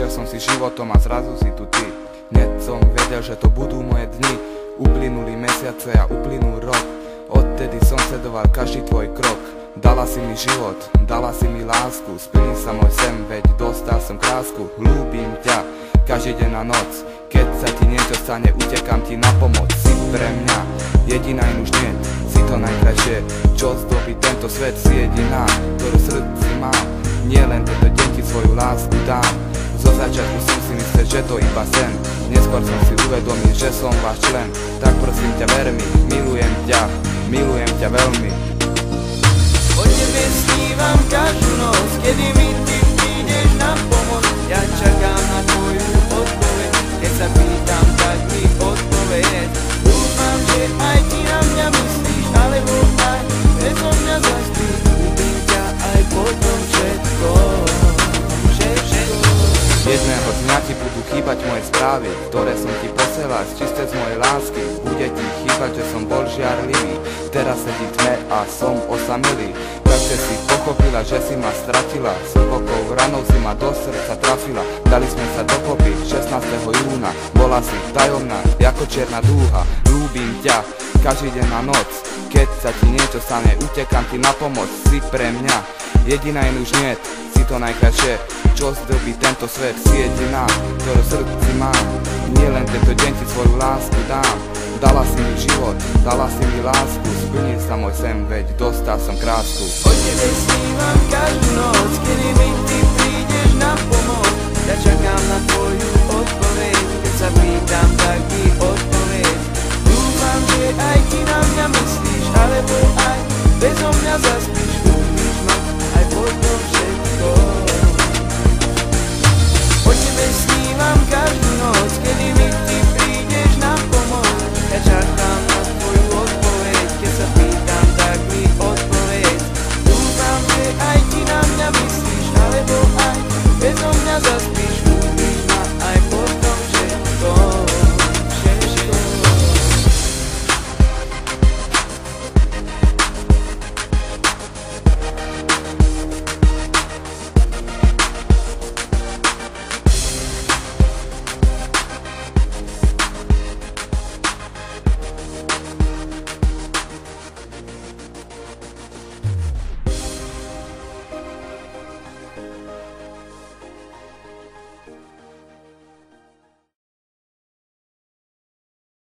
Prešiel som si životom a zrazu si tu ty. Hneď som vedel, že to budú moje dni. Uplynuli mesiace a uplynul rok. Odtedy som sledoval každý tvoj krok. Dala si mi život, dala si mi lásku. Splní sa môj sen, veď dostal som krásku. Ľúbim ťa, každý deň a noc. Keď sa ti niečo stane, utekám ti na pomoc. Si pre mňa jediná, in už nie. Si to najkrajšie, čo zdobí tento svet. Si jediná, ktorú v srdci mám. Nie len tento deň ti svoju lásku dám. Zo začiatku som si myslel, že to iba sen. Neskôr som si uvedomil, že som váš člen. Tak prosím ťa, ver mi, milujem ťa veľmi. O tebe snívam každú noc, kedy mi ty prídeš na pomoc. Ja čakám na tvoju odpoveď, keď sa pýtam, tak mi odpovedz. Dúfam, že aj ty na mňa myslíš, alebo aj bezo mňa zaspíš. Ľúbim ťa aj po tom všetkom. Jedného dňa ti budú chýbať moje správy, ktoré som ti posielal čisté z mojej lásky. Bude ti chýbať, že som bol žiarlivý. Teraz sedí v tme a som osamelý. Takže si pochopila, že si ma stratila. S hlbokou ranou si ma do srdca trafila. Dali sme sa dokopy 16. júna. Bola si tajomná, ako čierna dúha. Ľúbim ťa, každý deň a noc. Keď sa ti niečo stane, utekám ti na pomoc. Si pre mňa jediná, in už niet. Si to najkrajšie, čo zdobí tento svet. Si jediná, ktorú v srdci mám. Nie len tento deň ti svoju lásku dám. Dala si mi život, dala si mi lásku. Splní sa môj sen, veď dostal som krásku. O tebe snívam každú noc, kedy mi ty prídeš na pomoc. Ja čakám na tvoju odpoveď, keď sa pýtam, tak mi odpoveď.